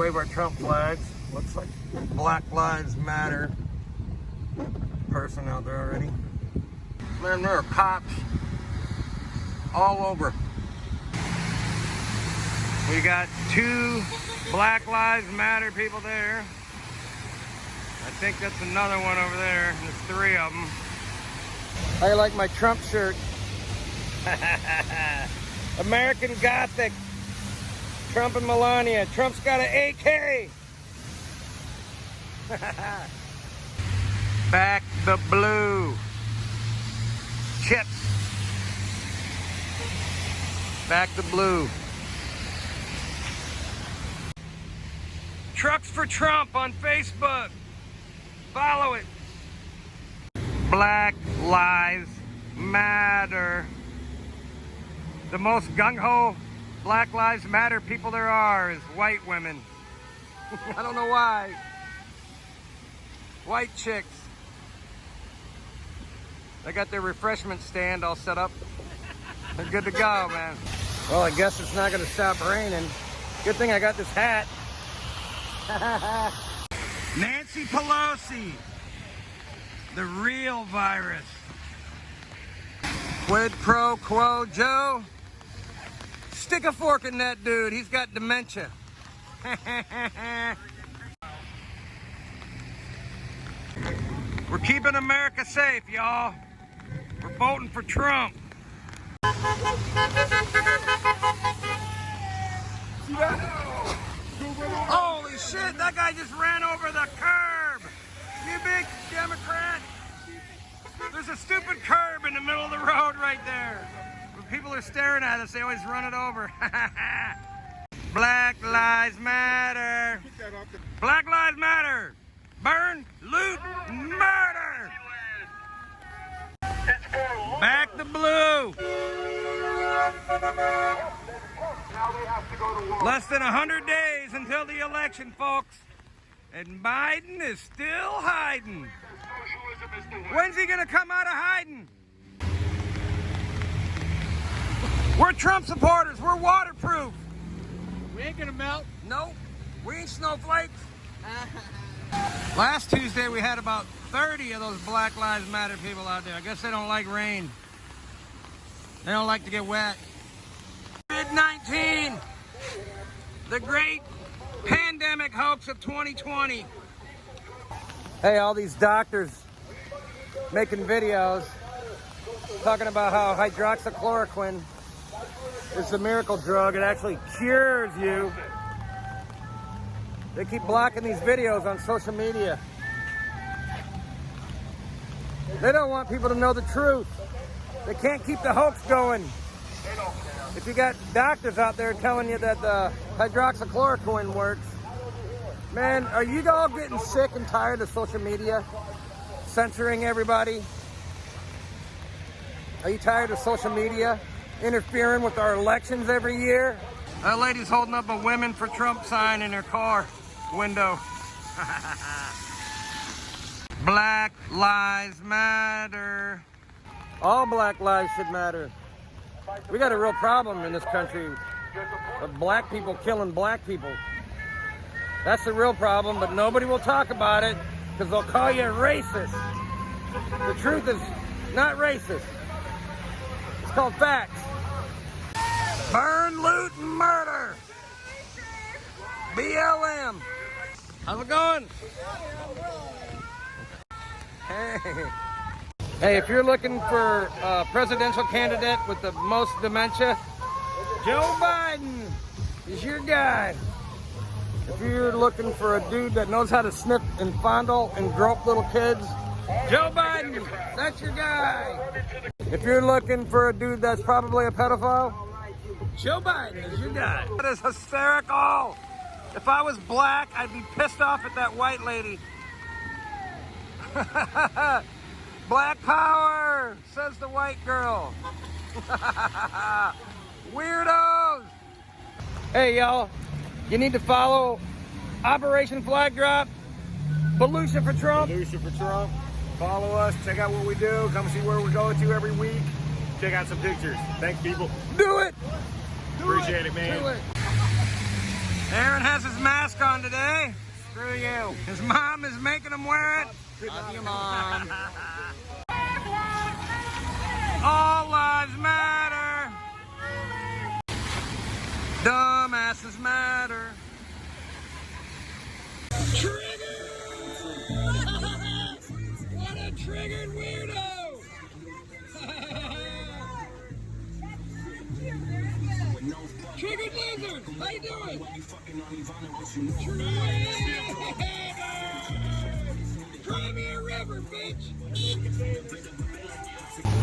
wave our Trump flags. Looks like Black Lives Matter person out there already. Man, there are cops all over. We got 2 Black Lives Matter people there. I think that's another one over there. There's 3 of them. I like my Trump shirt. American Gothic. Trump and Melania. Trump's got an AK. Back the blue. Chips. Back the blue. Trucks for Trump on Facebook. Follow it. Black Lives Matter. The most gung-ho Black Lives Matter people there are is white women. I don't know why. White chicks. They got their refreshment stand all set up. They're good to go, man. Well, I guess it's not gonna stop raining. Good thing I got this hat. Nancy Pelosi, the real virus. Quid pro quo Joe. Stick a fork in that dude. He's got dementia. We're keeping America safe, y'all. We're voting for Trump. Holy shit, that guy just ran over the curb. You big Democrat. There's a stupid curb in the middle of the road right there. When people are staring at us, they always run it over. Black Lives Matter. Black Lives Matter. Burn, loot, murder. Back the blue. Less than 100 days until the election, folks. And Biden is still hiding. When's he gonna come out of hiding? We're Trump supporters. We're waterproof. We ain't gonna melt. Nope. We ain't snowflakes. Last Tuesday we had about 30 of those Black Lives Matter people out there. I guess they don't like rain. They don't like to get wet. COVID-19, the great pandemic hoax of 2020. Hey, all these doctors making videos talking about how hydroxychloroquine is a miracle drug. It actually cures you. They keep blocking these videos on social media. They don't want people to know the truth. They can't keep the hoax going. If you got doctors out there telling you that the hydroxychloroquine works, man, are you all getting sick and tired of social media censoring everybody? Are you tired of social media interfering with our elections every year? That lady's holding up a Women for Trump sign in her car window. Black Lives Matter. All black lives should matter. We got a real problem in this country of black people killing black people. That's the real problem, but nobody will talk about it because they'll call you a racist. The truth is not racist. It's called facts. Burn, loot, and murder. BLM. How's it going? Hey, if you're looking for a presidential candidate with the most dementia, Joe Biden is your guy. If you're looking for a dude that knows how to sniff and fondle and grope little kids, Joe Biden, that's your guy. If you're looking for a dude that's probably a pedophile, Joe Biden is your guy. That is hysterical. If I was black, I'd be pissed off at that white lady. Black power, says the white girl. Weirdos. Hey, y'all, you need to follow Operation Flag Drop, Pollution for Trump. Pollution for Trump. Follow us. Check out what we do. Come see where we're going to every week. Check out some pictures. Thanks, people. Do it. Appreciate it, man. Do it. Aaron has his mask on today. Screw you. His mom is making him wear it. Love you, Mom. All lives matter. Dumbasses matter. Triggered! What a triggered weirdo! Triggered lizard! How you doing? Cry me a river, bitch!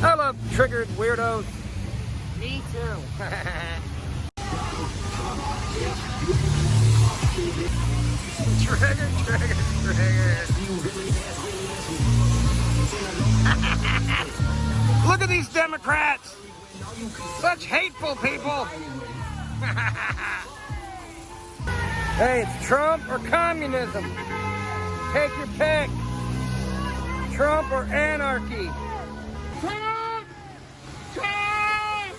I love triggered weirdos. Me too. Triggered. Look at these Democrats. Such hateful people. Hey, it's Trump or communism. Take your pick. Trump or anarchy. Trump! Trump!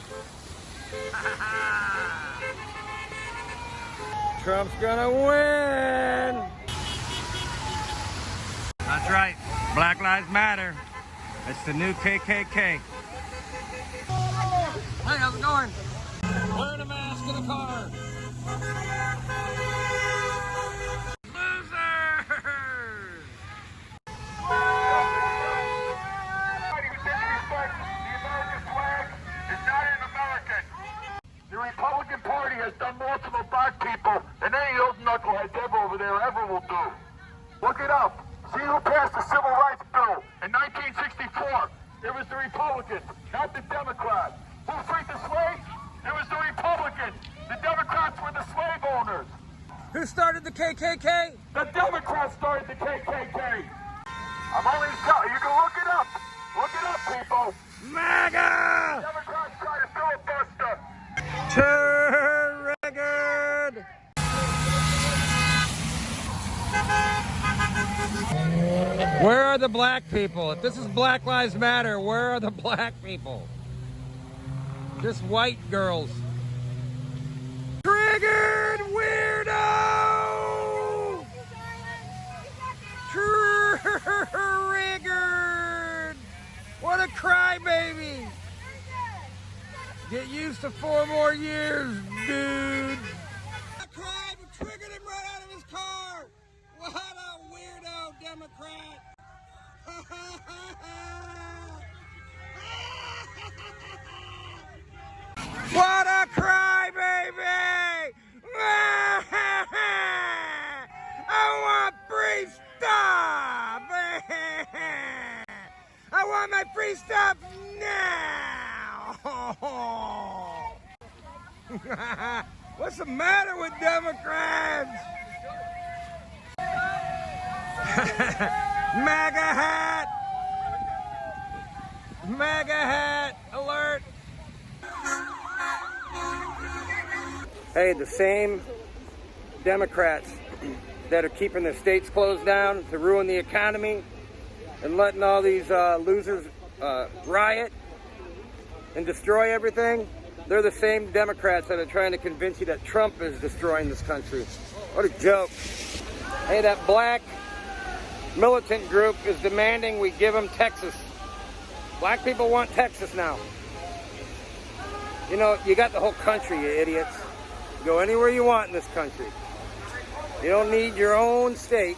Trump's gonna win. That's right. Black Lives Matter. It's the new KKK. Hey, how's it going? Wearing a mask in the car. Losers! The Republican Party has done more to the black people than any of those knuckleheads over there ever will do. Look it up. See who passed the Civil Rights Bill in 1964? It was the Republicans, not the Democrats. Who freed the slaves? It was the Republicans. The Democrats were the slave owners. Who started the KKK? The Democrats started the KKK. I'm only telling you. You can look it up. Look it up, people. MAGA! Democrats try to filibuster. Triggered! Where are the black people? If this is Black Lives Matter, where are the black people? Just white girls. Triggered weirdo! Triggered! What a crybaby! Get used to 4 more years, dude. I cried and triggered him right out of his car. What a weirdo Democrat. What a crybaby. I want free stuff. I want my free stuff now. What's the matter with Democrats? MAGA hat! MAGA hat alert! Hey, the same Democrats that are keeping their states closed down to ruin the economy and letting all these losers riot and destroy everything, they're the same Democrats that are trying to convince you that Trump is destroying this country. What a joke. Hey, that black militant group is demanding we give them Texas. Black people want Texas now. You know, you got the whole country, you idiots. Go anywhere you want in this country. You don't need your own state.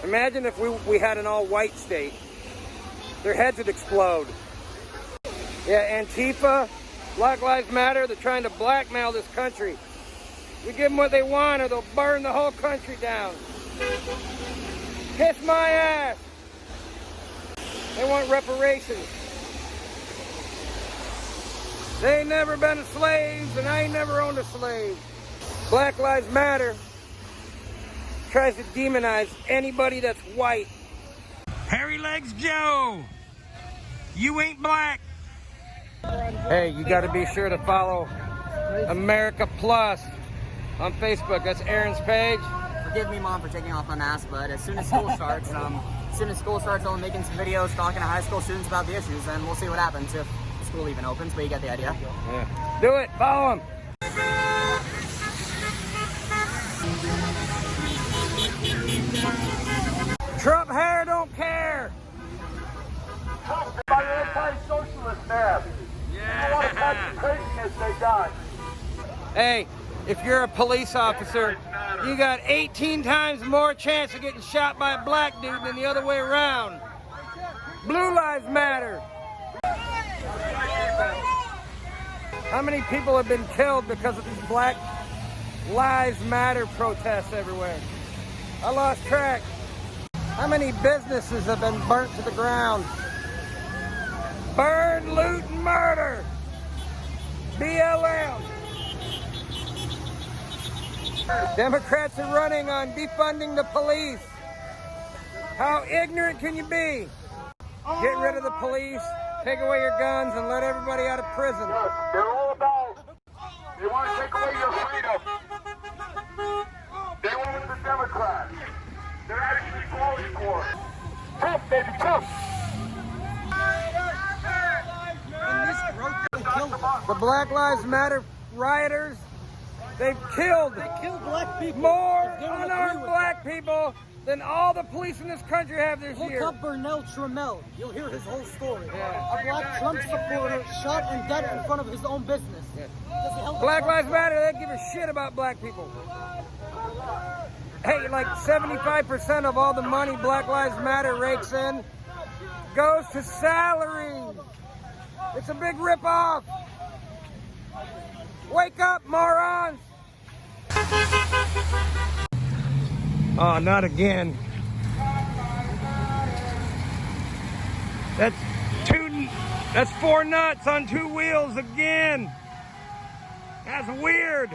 Imagine if we had an all-white state. Their heads would explode. Yeah, Antifa, Black Lives Matter, they're trying to blackmail this country. We give them what they want or they'll burn the whole country down. Kiss my ass. They want reparations. They ain't never been slaves and I ain't never owned a slave. Black Lives Matter tries to demonize anybody that's white. Hairy Legs Joe, you ain't black. Hey, you got to be sure to follow America Plus on Facebook. That's Aaron's page. Forgive me, Mom, for taking off my mask, but as soon as school starts, I'll be making some videos talking to high school students about the issues, and we'll see what happens if school even opens, but you get the idea. Yeah. Do it. Follow him. Trump hair don't care. By anti-socialist man. You want to catch the craziness they got. Hey, if you're a police officer, you got 18 times more chance of getting shot by a black dude than the other way around. Blue lives matter. How many people have been killed because of these Black Lives Matter protests everywhere? I lost track. How many businesses have been burnt to the ground? Burn, loot, and murder. BLM. Democrats are running on defunding the police. How ignorant can you be? Get rid of the police, take away your guns, and let everybody out of prison. Yes, they're all about, they want to take away your freedom. They want the Democrats. They're actually falling for it. Tough, baby, tough. The Black Lives Matter rioters, they've killed black people. more unarmed black people than all the police in this country have this Look year. up Burnell Trammell. You'll hear his whole story. Yeah. A black Trump supporter shot and dead in front of his own business. Yeah. Because he helped Black Trump. Lives Matter, they don't give a shit about black people. Hey, like 75% of all the money Black Lives Matter rakes in goes to salaries. It's a big ripoff. Wake up, morons! Oh, not again. That's 4 nuts on 2 wheels again. That's weird.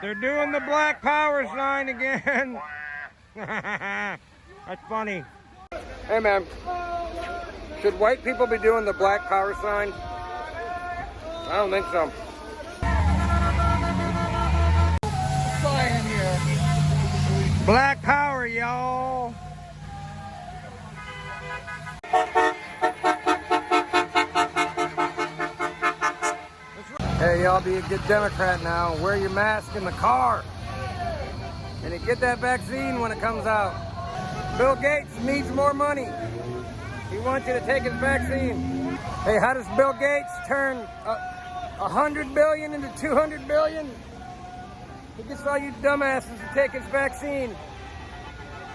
They're doing the black power sign again. That's funny. Hey man, should white people be doing the black power sign? I don't think so. Black power, y'all. Hey, y'all, be a good Democrat now. Wear your mask in the car. And you get that vaccine when it comes out. Bill Gates needs more money. He wants you to take his vaccine. Hey, how does Bill Gates turn 100 billion into 200 billion? He gets all you dumbasses to take his vaccine.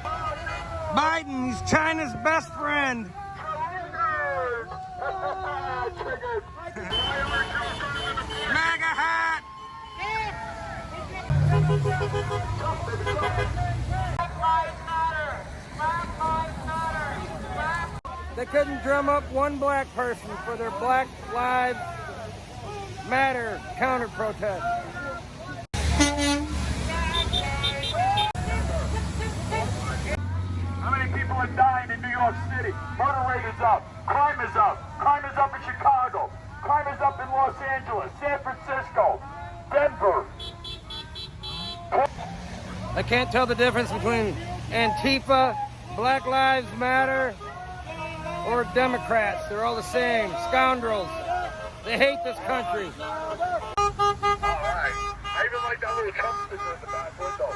Biden, he's China's best friend. MAGA hat! They couldn't drum up one black person for their Black Lives Matter counter protest. How many people are dying in New York City? Murder rate is up. Crime is up. Crime is up in Chicago. Crime is up in Los Angeles, San Francisco, Denver. I can't tell the difference between Antifa, Black Lives Matter, or Democrats. They're all the same. Scoundrels. They hate this country. Alright. I even like that little Trump sticker in the back window.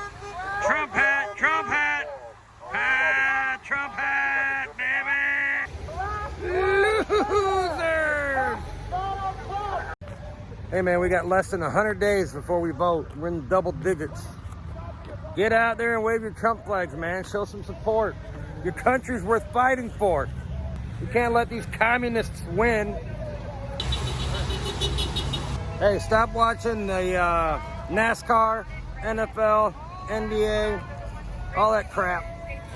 Trump hat, Trump hat, hat, Trump hat, baby. Losers. Hey man, we got less than 100 days before we vote. We're in double digits. Get out there and wave your Trump flags, man. Show some support. Your country's worth fighting for. You can't let these communists win. Hey, stop watching the NASCAR, NFL, NBA, all that crap.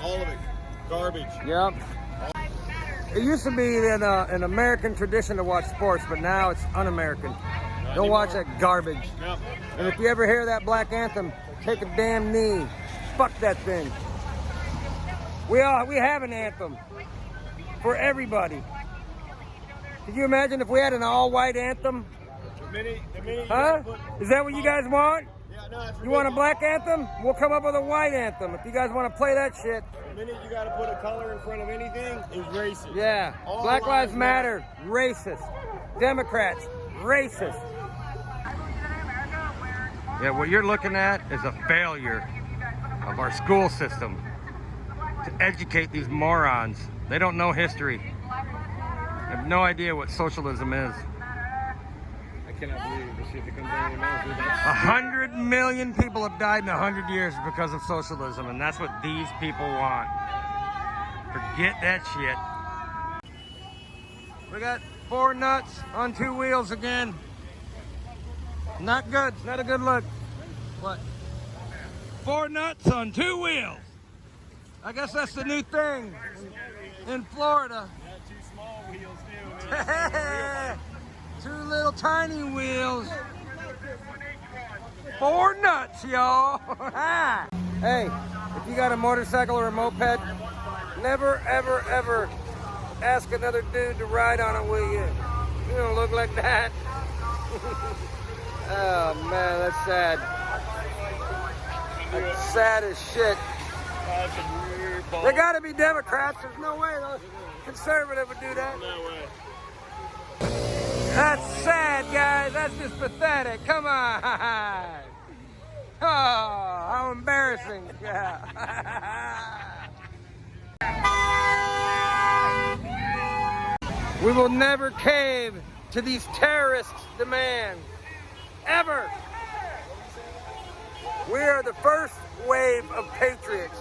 All of it. Garbage. Yep. It used to be an American tradition to watch sports, but now it's un-American. Don't watch that garbage. Yep. And if you ever hear that black anthem, take a damn knee. Fuck that thing. We have an anthem for everybody. Could you imagine if we had an all-white anthem? The minute Huh? Is that what you guys want? Yeah, no, it's You want a black anthem? We'll come up with a white anthem. If you guys want to play that shit. The minute you got to put a color in front of anything is racist. Yeah. All Black Lives lives Matter, racist. Democrats, racist. Yeah, what you're looking at is a failure of our school system. to educate these morons. They don't know history. They have no idea what socialism is. I cannot believe this shit that comes out of your mouth. Dude. 100 million people have died in 100 years because of socialism, and that's what these people want. Forget that shit. We got 4 nuts on 2 wheels again. Not good. Not a good look. What? 4 nuts on 2 wheels. I guess that's the new thing in Florida. Got 2 small wheels too. 2 little tiny wheels. 4 nuts, y'all. Hey, if you got a motorcycle or a moped, never, ever, ever ask another dude to ride on it with you. You don't look like that. Oh man, that's sad. That's sad as shit. They gotta be Democrats. There's no way the conservative would do that. No way. That's sad, guys. That's just pathetic. Come on. Oh, how embarrassing. Yeah. We will never cave to these terrorists' demands. Ever. We are the first wave of patriots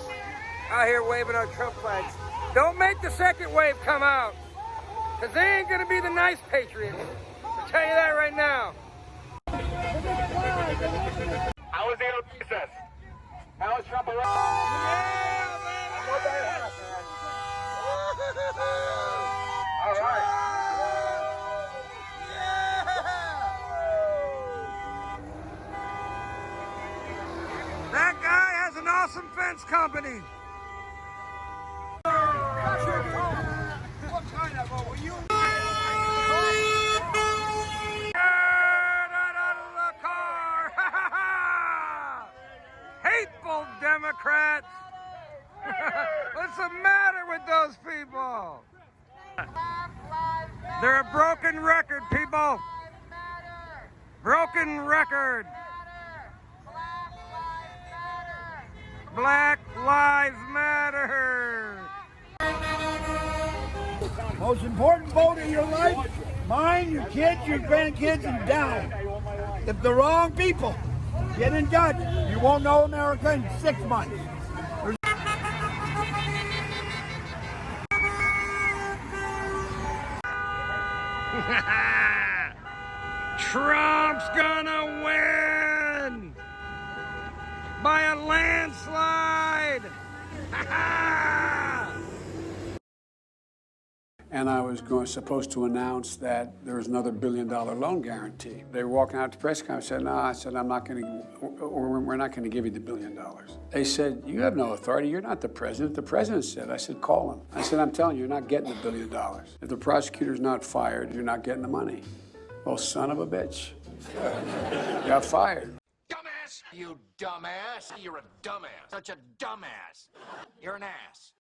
out here waving our Trump flags. Don't make the second wave come out, because they ain't going to be the nice patriots. I'll tell you that right now. How was the process? How was Trump around? All right. That guy has an awesome fence company. What kind of vote were you? Get out of the car! Hateful Democrats! What's the matter with those people? They're a broken record, people. Broken record. Black Lives Matter. Most important vote of your life, mine, your kids, your grandkids, and down. If the wrong people get in touch, you won't know America in 6 months. Trump's gonna win by a landslide. And I was supposed to announce that there was another $1 billion loan guarantee. They were walking out to the press conference. I said, no, I said, I'm not going to, we're not going to give you the $1 billion. They said, you have no authority. You're not the president. The president said. I said, call him. I said, I'm telling you, you're not getting the $1 billion. If the prosecutor's not fired, you're not getting the money. Oh, son of a bitch. Got fired. Dumbass! You dumbass! You're a dumbass. Such a dumbass. You're an ass.